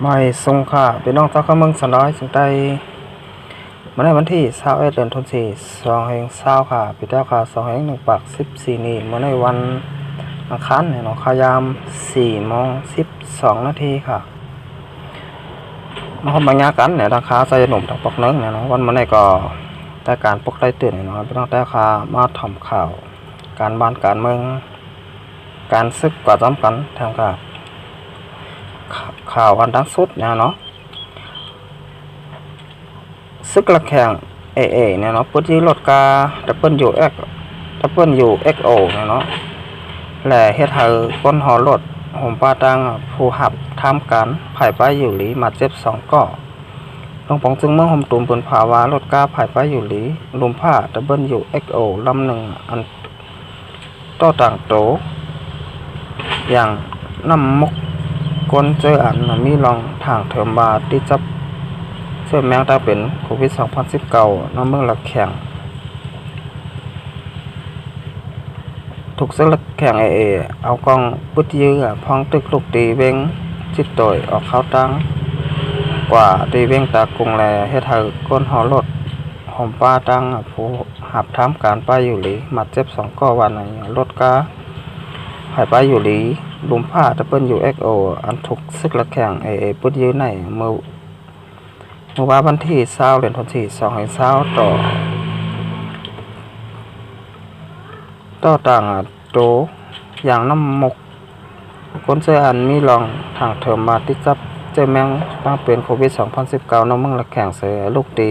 ไม่ทรงค่ะเป็นน้องเจ้าข้าเมืองสน้อยสุงใต้มาในวันที่21เดือนธันวาคม2/20ค่ะปีเจ้าค่ะ2/1/14นี้มาในวันอังคารเนี่ยเนาะขายาม4:12 นาทีค่ะมาพบปัญญากันเนี่ยราคาใส่หนุ่มทางปกนึงเนี่ยเนาะวันมาในก็แต่การปกไล่ตื่นเนี่ยเนาะเป็นน้องแต่ค่ะมาทำข่าวการบ้านการเมืองการซึกกว่าจำกันทางการข่าวอันดังสุดเนี่ยเนาะซึกระแข่งเนี่ยเนาะปื้ดยื้อรถกาดับเบิลยูเอ็กโอเนี่ยเนาะและเฮ็ดให้คนหอรถห่มปาตังผู้หับทำการไผ่ป้ายอยู่หลีมาเจ็บ2ก่อลงปองจึงเมื่อห่มตุ่มปืนภาวารถกาไผ่ป้ายอยู่หลีลุมผ้าดับเบิลยูเอ็กโอลำหนึ่งอันต่อต่างโตอย่างน้ำมกก้นเจออันมีลองทางเถิมบาที่จับเสื้อแมงตาเป็นโควิด2019น้ำเมืองหลักแข่งถูกเสื้อหลักแข่งเอากองปุดยื้อพองตึกลูกตีเวงจิตต่อยออกเข้าตั้งกว่าตีเวงตากรุงแลเฮ็ดให้ก้นหอรถหอมป้าตั้งผู้หับทำการป้ายอยู่หลีมาเจ็บ2ก่อวันไหนรถกาหายไปอยู่หลีลุมผ้าดับเบิลยูเอ็กโออันถูกซึกหลักแข่งปุดยื้อในเมื่อวันที่20เดือนธันวาคม2/20ต่อต่างโตอย่างน้ำมกคนเสื้ออันมีลองทางเถิมมาติดจับเจอแมงตั้งเป็นโควิด2019น้ำเมืองละแข่งเสือลูกตี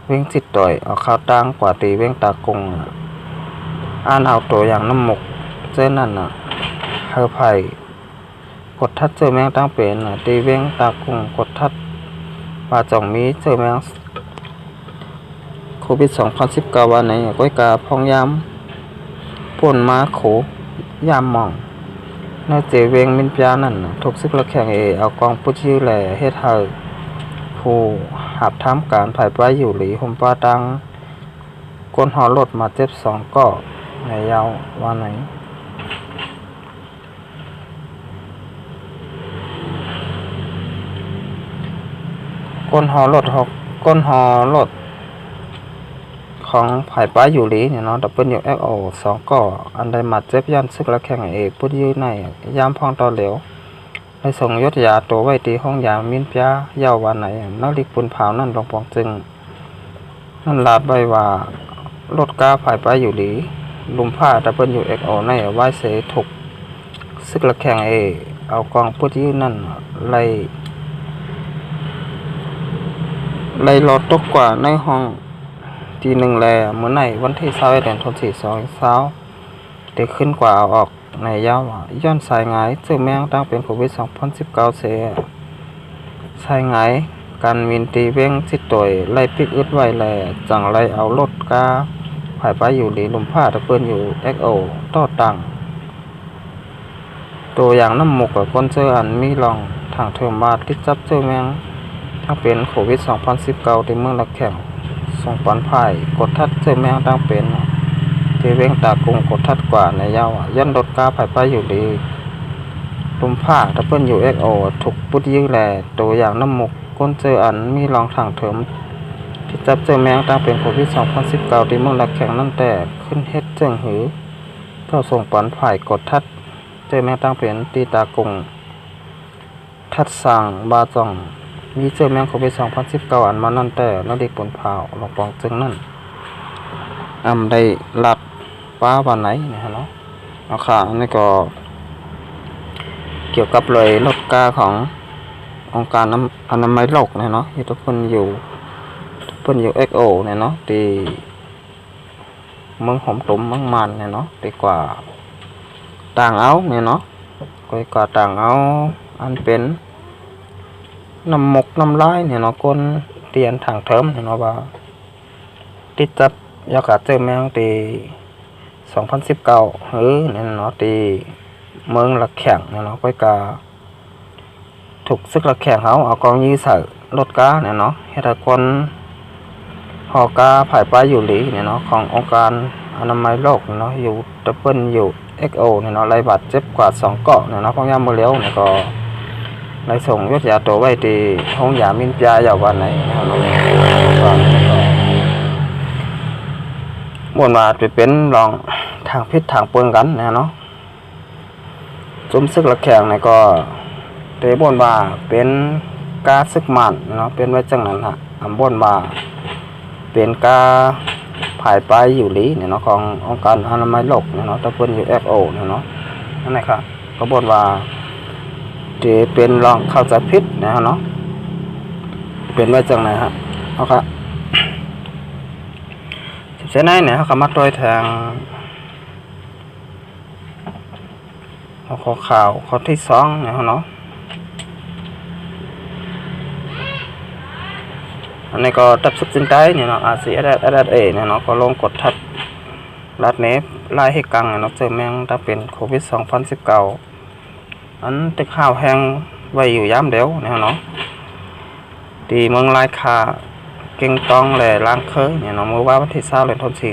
เว้งจิตต่อยเอาข้าวตั้งกว่าตีเว้งตากงอ่านเอาตัวอย่างน้ำมกเจอนั่นเฮอไผ่กดทัดเจอแมงตั้งเป็นตีเว้งตากงกดทัดปลาจ่องมีเจอแมงโควิด2019วันไหนก้อยกาพองยามป่นมาโขยามมองในเจเวงมินปยานั่นทุกซึกละแข่งเอากองปุชิแหล่เฮ็ดให้ผู้หับทำการไผ่ไปอยู่หลีห่มปาตังก้นหอรถมาเจ็บ2ก่อในยาววันไหนก้นหอรถของไผ่ป้าอยู่หลีเนี่ยเนาะดับเบิลยูเอ็กโอ2ก่ออันใดมาเจ็บยันซึกละแข่งปุดยื้อในยามพองตอเหลวได้ส่งยศยาตัวไว้ตีห้องยามินปยาเย้าวันไหนนักลิกปุนเผานั่นลงปองจึงนั่นลาดใบว่ารถกาไผ่ป้าอยู่หลีลุมผ้าดับเบิลยูเอ็กโอในไว้เสถูกซึกละแข่งเอากองปุดยื้อนั่นไล่รอตกกว่าในห้องทีหนึ่งแลเมื่อในวันที่21เดือนธันวาคม2/20ได้ขึ้นกว่าเอาออกในยาวย้อนสายงายเจอแมงตั้งเป็นโควิด2019เสียสายงายการมินตีเว้งสิต่อยไล่ปิกอึดไว้แลจังไล่เอารถกาไผ่ไปอยู่หลีลุมผ้าตะเปิ้นอยู่เอ็กโอต่อตังตัวอย่างน้ำหมกกับคนเจออันมีลองทางเทอมบาติดจับเจอแมงถ้าเป็นโควิด2019ในเมืองละแข่งส่งปอนไผ่กดทัดเจอแมงตั้งเป็นที่เว้งตากงกดทัดกว่าในยาวยันรถกาไผ่ไปอยู่ดีลุมผ้าดับเบิลยูเอ็กโอถูกปุดยื้อแหล่ตัวอย่างน้ำหมกก้นเจออันมีรองทางเถิมที่จับเจอแมงตั้งเป็นโควิด2019ที่เมืองละแข่งนั่นแต่ขึ้นเฮ็ดเจิงหือเท่าส่งปอนไผ่กดทัดเจอแมงตั้งเป็นตีตากงทัดสั่งบาจ่องมีเจอแมงโควิด2019อันมานั่นแต่นักเด็กปนเผาหลอกปองจึงนั่นได้หลัดป้าวันไหนนะฮะเนาะเอาค่ะนี่ก็เกี่ยวกับเลยรถกาขององค์การอนามัยโลกเนี่ยเนาะที่ทุกคนอยู่เอ็กโอเนี่ยเนาะที่เมืองหอมตุ่มเมืองมันเนี่ยเนาะดีกว่าต่างเอาเนี่ยเนาะดีกว่าต่างเอาอันเป็นน้ำหมกน้ำลายเนี่ยเนาะคนเตียนทางเทิมเนี่ยเนาะว่าติดจับยาขาดเจอแมงตี2019เนี่ยเนาะตีเมืองละแข่งเนี่ยเนาะก้อยกาถูกซึกละแข่งเอากองยื้อใส่รถกาเนี่ยเนาะเฮ็ดให้คนหอกาไผ่ป้ายอยู่หลีเนี่ยเนาะขององค์การอนามัยโลกเนาะอยู่ดับเบิลยูเอ็กโอเนี่ยเนาะไล่บาดเจ็บกว่า2เกาะเนี่ยเนาะพองยามมื้อเลี้ยวเนี่ยก็ ไล่ส่งยศยาตัวไว้ที่ห้องยามินปยาอย่างวันไหนนะครับเนาะก็บนว่าไปเป็นลองทางพิษทางเปิงกันนะเนาะจุ่มซึกละแข่งเนี่ยก็เตะบนว่าเป็นกาซึกมันเนาะเป็นไว้จังนั้นฮะบนว่าเป็นกาผายไปอยู่ลีเนี่ยเนาะขององค์การอนามัยโลกเนี่ยเนาะตะเพิ่น UFO เนี่ยเนาะนั่นแหละครับก็บนว่าที่เป็นลองเข้าใจผิดนะฮะเนาะเป็นไว้จังไหนฮะเอาครับเส้นไหนเนี่ยเขามาโดยทางข้อข่าวข้อที่สองเนี่ยเนาะอันนี้ก็ตับสุดสินใจเนี่ยเนาะRCSSเนี่ยเนาะก็ลงกดทัดรัดเนฟไล่ให้กังเนาะเจอแมงถ้าเป็นโควิด2019อันตึกข้าวแห้งไว้อยู่ย้ำเดียวเนี่ยเนาะตีเมืองลายคาเก่งตองแหล่ล้างเคยเนี่ยเนาะเมื่อวันที่20เดือนธันวาคม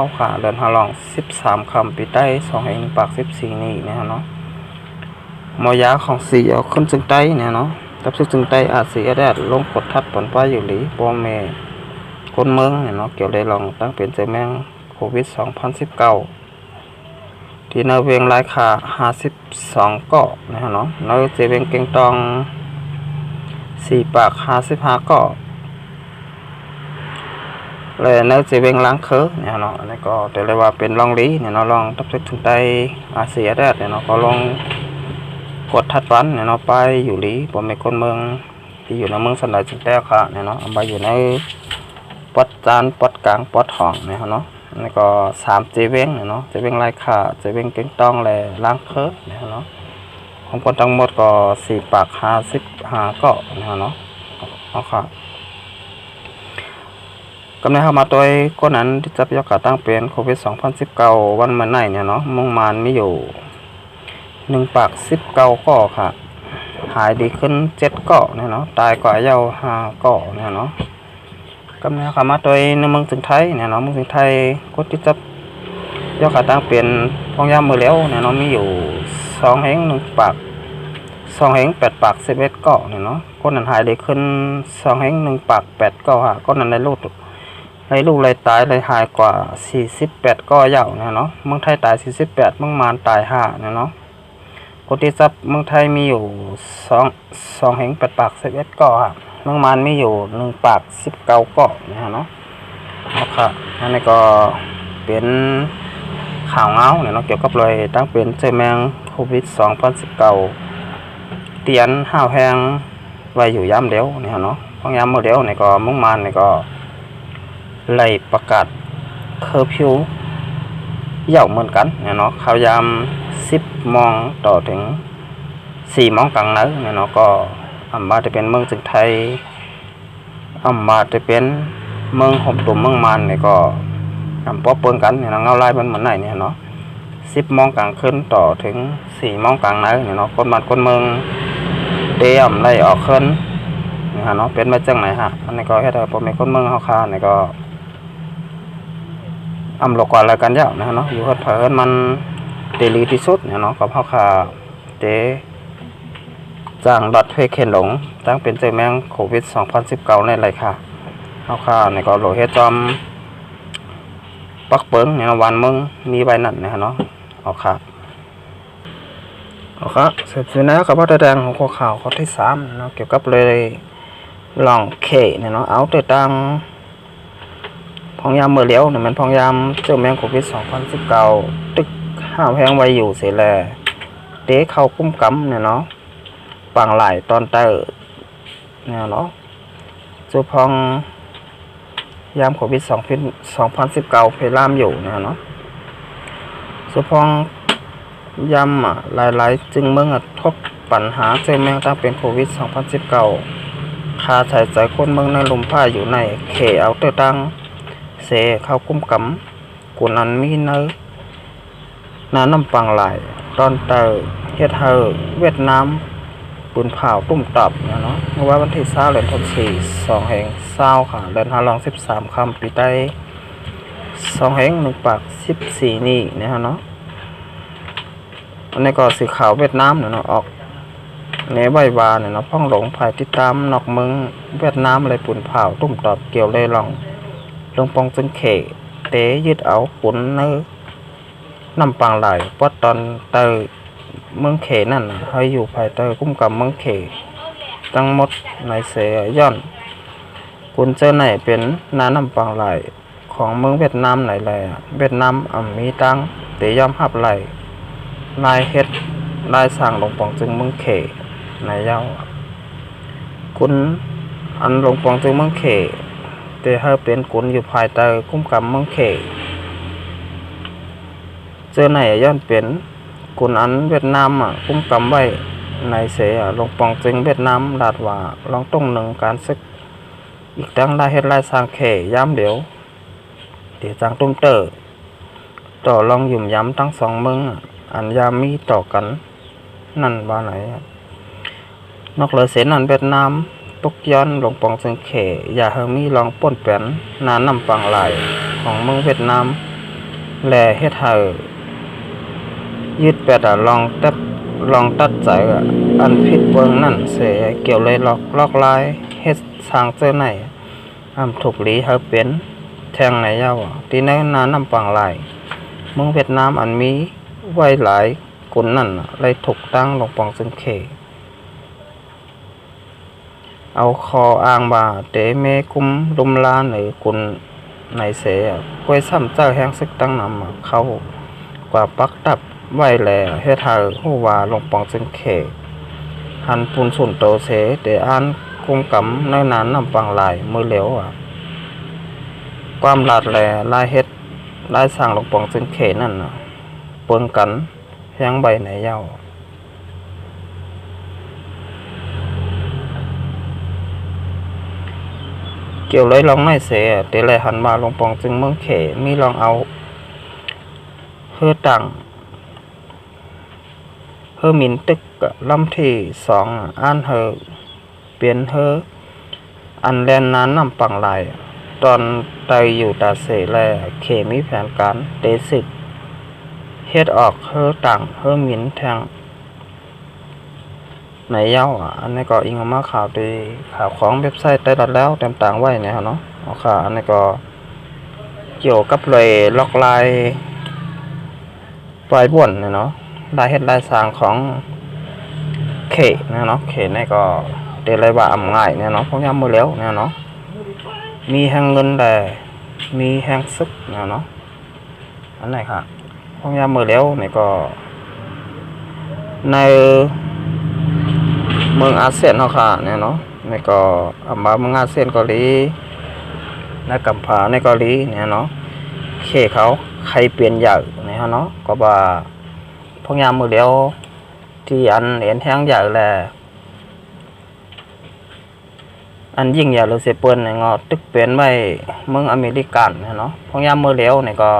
2020ค่ะเดือน5ลอง13คำปีใต้2 ปาก14นี่เนี่ยเนาะมอยาของสีเอาขึ้นจึงใต้เนี่ยเนาะตับจึงใต้RCSSลงกดทัดผลป้ายอยู่หลีปอเมคนเมืองเนี่ยเนาะเกี่ยวเลยลองตั้งเป็นเจอแมงโควิด2019ที่นาเวียงรายคา52เกาะนะฮะเนาะนาเจเวียงเก่งตอง4 ปาก55เกาะเลยนาเจเวียงล้างเคอเนี่ยเนาะอันนี้ก็แต่เลยว่าเป็นลองลีเนี่ยเนาะลองตับถึงใต้RCSSเนี่ยเนาะก็ลองกดทัดฟันเนี่ยเนาะไปอยู่ลีปอเมคนเมืองที่อยู่ในเมืองสันดานจึงแต้ค่ะเนี่ยเนาะไปอยู่ในปอดจานปอดกลางปอดห้องเนี่ยเนาะนี่ก็3เจเวงเนาะเจเวงลายขาเจเวงเก่งต้องแลล้างเคอเนี่ยเนาะของคนทั้งหมดก็4 ปาก55เกาะเนี่ยเนาะเอาค่ะกำเนิดเข้ามาโดยก้นนั้นที่จะยกขาตั้งเป็นโควิด2019วันเมื่อไหร่เนี่ยเนาะมุ่งมันมีอยู่1 ปาก19เกาะค่ะหายดีขึ้น7เกาะเนี่ยเนาะตายกว่าเยา5เกาะเนี่ยเนาะกำเนิดเข้ามาโดยในเมืองสิงห์ไทยเนี่ยเนาะเมืองสิงห์ไทยก็ที่จะยกขาตั้งเป็นพองยามมือแล้วเนี่ยเนาะมีอยู่2 แห่ง1 ปาก2 แห่ง8 ปาก11เกาะเนี่ยเนาะคนนั้นหายดีขึ้น2 แห่ง1 ปาก8เกาะค่ะคนนั้นได้ลูกเลยตายเลยหายกว่า48เกาะเยาเนี่ยเนาะเมืองไทยตาย48เมืองมานตาย5เนี่ยเนาะคนที่จะเมืองไทยมีอยู่2 แห่ง8 ปาก11เกาะค่ะเมืองมานมีอยู่1 ปาก19เกาะนะฮะเนาะเอาค่ะอันนี้ก็เป็นข่าวเงาเนี่ยเนาะเกี่ยวกับเลยตั้งเป็นเจอแมงโควิด2019เตียนห้าวแหงไว้อยู่ย้ำเดียวเนี่ยเนาะของย้ำเมื่อเดียวเนี่ยก็เมืองมานเนี่ยก็ไล่ประกาศเคอร์ฟิวเหย่าเหมือนกันเนี่ยเนาะข่าวยาม10 โมงต่อถึง4 โมงกลางนั้นเนี่ยเนาะก็อำมาจะเป็นเมืองจึงไทยอำมาจะเป็นเมืองห่มตุ่มเมืองมันเนี่ยก็อำป้อเปิงกันเนี่ยเนาะเงาไล่มันเหมือนไหนเนี่ยเนาะ10 โมงกลางคืนต่อถึง4 โมงกลางนั้นเนี่ยเนาะคนบ้านคนเมืองเตรียมไล่ออกขึ้นเนี่ยเนาะเป็นมาจังไหนฮะอันนี้ก็แค่แต่พอมีคนเมืองเขาคาเนี่ยก็อำหลอกกว่าอะไรกันเยอะนะเนาะอยู่เพิ่นมันเดลีที่สุดเนี่ยเนาะกับเขาคาเตจ้างรถเฟเคนหลงตั้งเป็นเจอแมงโควิด2019ในไรค่ะเขาคาเนี่ยก็โหลเฮจอมปักเปิงเนี่ยวันมึงมีใบนั่นเนี่ยเนาะเอาค่ะเสร็จแล้วนะครับว่าแดงของข้อข่าวข้อที่3เนาะเกี่ยวกับเลยลองเคเนี่ยเนาะเอาแต่ตังพองยามเมื่อเลี้ยวเนี่ยมันพองยามเจอแมงโควิด2019ตึกห้าวแห้งไว้อยู่เสียแลเตะเข้ากุ้มกำเนี่ยเนาะปังไหลตอนเตอร์เนี่ยเนาะเจอพองยามโควิด2019เพลามอยู่เนี่ยเนาะเจอพองยำหลายจึงเมื่อทบปัญหาเจอแมงตั้งเป็นโควิด2019คาใช้ใจคนเมืองในลมผ้าอยู่ในเขเอาเตอร์ตั้งเสเข้ากุ้มกำกุนันมีเนื้อน้ำปังไหลตอนเตอร์เฮ็ดเฮอเวียดนามปืนเผาตุ่มตับเนี่ยเนาะเมื่อวันที่20เดือนธันวาคม2 แห่ง20ค่ะเดือน5ลอง13 คำปีใต้2 แห่ง1 ปาก14นี่นะฮะเนาะอันนี้ก็สีขาวเวียดนามเนาะออก ในใบวาเนี่ยเนาะพ่องหลงภายติดตามนอกเมืองเวียดนามเลยปุ่นเผาตุ้มตอบเกี่ยวเลยลองลงปองจึงเขเตยึดเอาขุนเนื้อน้ำปังไหลปอดตอนเตอเมืองเขนั่นให้อยู่ภายใต้คุ้มกับเมืองเขตั้งหมดในเสียย้อนกุนเจอไหนเป็นน้ำปังไหลของเมืองเวียดนามไหนแลเวียดนามมีตั้งเตยอมหับไหลลายเฮ็ดลายสั่งลงปองจึงเมืองเขในเย้าคุณอันลงปองจึงเมืองเขแต่ให้เป็นกุนอยู่ภายใต้คุ้มกับเมืองเขเจอไหนย้อนเป็นกุนอันเวียดนามคุ้มกับไว้ในเสียลงปองจึงเวียดนามลาดว่าลองต้องหนึ่งการศึกอีกทั้งลายเฮ็ดลายสร้างเขย้ำเดี๋ยวจังตุ้มเตอต่อลองยุ่มย้ำทั้งสองเมืองอันยามีต่อกันนั่นว่าไหนนอกเหลือเสนันเวียดนามตกย้อนลงปองจึงเขอย่าเฮมีลองป่นแป้นน้ำปังไหลของเมืองเวียดนามแลเฮ็ดให้ยืดแปดลองตัดใจอันผิดเบิ่งนั่นเสียเกี่ยวเลยลอกลายเฮ็ดสร้างเจอไหนถูกหลีเฮาเป็นแทงในเย้าที่ในน้ำปังไหลเมืองเวียดนามอันมีไว้หลายกุนนั่นเลยถูกตั้งลงปองจึงเขเอาคออ้างบ่าเตเมกุมลุมลาหรือกุนในเสกวยซ้ำเจ้าแห่งซึกตั้งนำเขากว่าปักตับไว้แลเฮ็ดให้ฮู้ว่าลงปองจึงเขหันปุนสุนโตเสเตอ่านกุมกำในนานน้ำปังหลายมือเหลวความลาดแลลายเฮ็ดลายสร้างลงปองจึงเขนั่นเปิ้นกันแห่งใบในเย้าเกี่ยวเลยลองไม่เสียเตะเลยหันมาลงปองจึงเมืองเขมีลองเอาเฮือตังเฮือมินตึกลำที่สองอ่านเฮอเปลี่ยนเฮออันแลนนานน้ำปังไหลตอนไตอยู่ตาเสแลเขมีแผนการเตสิกเฮ็ดออกเฮือตังเฮือมินแทงในเย้าอันนี้ก็อิงมาข่าวดีข่าวของเว็บไซต์ได้ดัดแล้วเต็มต่างไว้เนี่ยเนาะค่ะอันนี้ก็เกี่ยวกับเลยล็อกลายปลายบ่วนเนี่ยเนาะลายเฮ็ดลายสร้างของเขเนี่ยเนาะเขนี่ก็เดลายว่าง่ายเนี่ยเนาะพวกยามมือแล้วเนี่ยเนาะมีแห่งเงินแต่มีแห่งซึกเนี่ยเนาะอันไหนค่ะพวกยามมือแล้วนี่ก็ในเมืองอาเซียนเนาะค่ะเนี่ยเนาะนี่ก็มาเมืองอาเซียนเกาหลีในกัมพูชาในเกาหลีเนี่ยเนาะเขเขาใครเปลี่ยนใหญ่เนี่ยเนาะก็ว่าพวกยามมือเดียวที่อันเห็นแห้งใหญ่แหละอันยิ่งใหญ่เลยเสียเปิ้นเนี่ยงอตึกเปลี่ยนไปเมืองอเมริกันเนี่ยเนาะพวกยามมือเดียวเนี่ยก็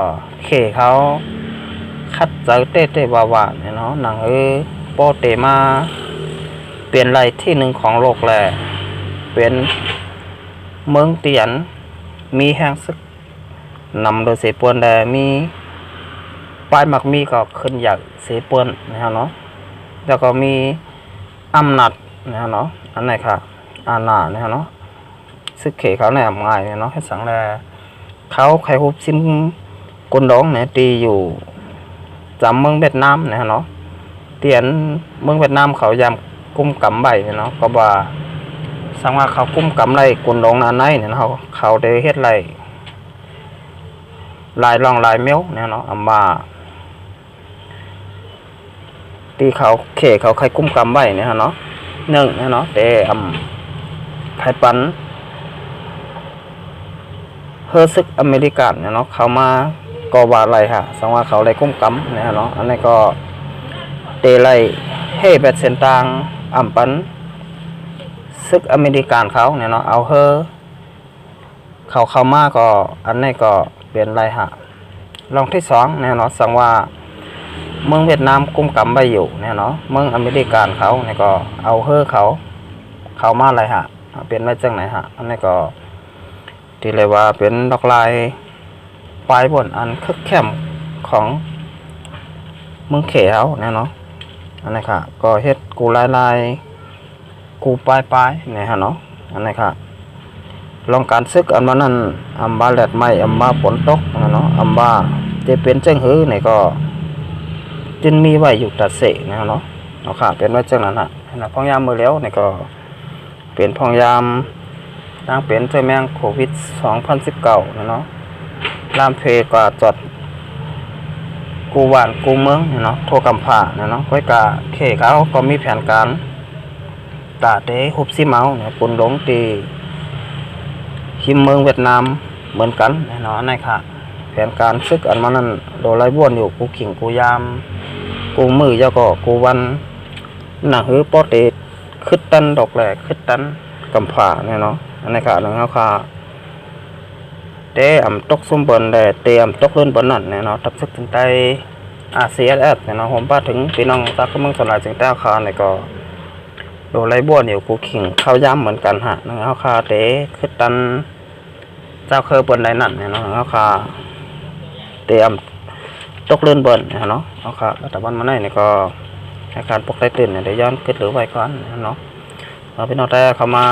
เขเขาคัดเจอเต้ว่าเนี่ยเนาะหนังโปเตมาเปลี่ยนไรที่หนึ่งของโลกแหละเป็นเมืองเตียนมีแห่งซึกนำโดยเสปวนแต่มีป้ายมักมีก็ขึ้นอยากเสปวนนะเนาะแล้วก็มีอำนาจนะเนาะอันไหนค่ะอาณานะเนาะซึกเขเขาเนี่ยง่ายเนาะให้สังแลเขาใครฮุบซิมกุนดองเนี่ยตีอยู่จำเมืองเวียดนามนะเนาะเตียนเมืองเวียดนามเขายามกุ้มกำใบเนาะก็ว่าสังว่าเขากุ้มกำไรกุนดองนานไหนเนี่ยเขาได้เฮ็ดไรลายรองลายเมี้ยวเนี่ยเนาะมาตีเขาเขเขาใครกุ้มกำใบเนี่ยเนาะหนึ่งเนี่ยเนาะแต่ใครปันเฮอซึกอเมริกันเนี่ยเนาะเขามาก็ว่าอะไรค่ะสังว่าเขาได้กุ้มกำเนี่ยเนาะอันนี้ก็เตไรเฮแบบเส้นต่างปันซึกอเมริกันเขาเนี่ยเนาะเอาเฮอเขามาก็อันนี้ก็เปลี่ยนไรฮะลองที่สองเนี่ยเนาะสังว่าเมืองเวียดนามกุ้มกำไปอยู่เนี่ยเนาะเมืองอเมริกันเขาเนี่ยก็เอาเฮอเขามาอะไรฮะเป็นมาจากไหนฮะอันนี้ก็ที่เรียกว่าเป็นดอกลายปลายบนอันคึกเข้มของเมืองเขเขาเนี่ยเนาะอันนี้ค่ะก็เฮ็ดกูลาย กูปลายเนี่ยฮะเนาะอันนี้ค่ะลองการซึกอันมานั้นอัมบาแลดไม้อัมบาฝนตกเนาะอัมบาจะเป็นเจ้งหื้อนี่ก็จึงมีไว้อยู่ตัดเสนะเนาะเนาะค่ะเป็นไว้จังนั้นฮะนะพองยามมือแล้วนี่ก็เป็นพองยามตั้งเป็นเจ้าแมงโควิด2019นะเนาะลามเพก็จอดกูหวานกูเมืองเนาะโทรกำผ่าเนาะก้อยกะเคเขาก็มีแผนการตาเตฮุบซิเมาเนี่ยปุ่นหลงตีคิมเมืองเวียดนามเหมือนกันเนาะนี่ค่ะแผนการซึกอันมานั้นโดไลบ้วนอยู่กูขิงกูยามกูมือยาก็กูวันหนักหือปอเตขึ้นตันดอกแหลกขึ้นตันกำผ่าเนี่ยเนาะอันนี้ค่ะหนึ่งเขาค่ะเตะอ่ำตกสมบูรณ์ได้เตะอ่ำตกเลื่อนบนนั่นเนี่ยเนาะทับซึกถึงใต้RCSS เนี่ยเนาะผมป้าถึงพี่น้องตากเมืองสลายจึงแต้วคาเนี่ยก็โดไลบ้วนอยู่กูขิงเข้าย้ำเหมือนกันฮะหนึ่งเขาค่ะเตะขึ้นตันเจ้าเคยบนใดนั่นเนี่ยเนาะเขาค่ะเตะอ่ำตกเลื่อนบนเนี่ยเนาะเขาค่ะแล้วแต่วันมาไหนเนี่ยก็อาการปกติตื่นเนี่ยเดี๋ยวย้อนขึ้นหรือไว้ก่อนเนาะเราพี่น้องแต่เข้ามา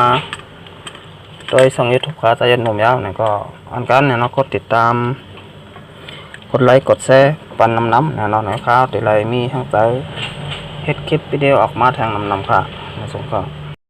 โดยช่อง YouTube ขาใจเย็นหนุ่มยาวเนี่ยก็อันกันเนี่ยเนาะกดติดตามกดไลค์กดแชร์ปันน้ำเนี่ยเนาะนะครับเดี๋ยวไรมีทั้งใจเฮ็ดคลิปวิดีโอออกมาทางน้ำค่ะในสงคราม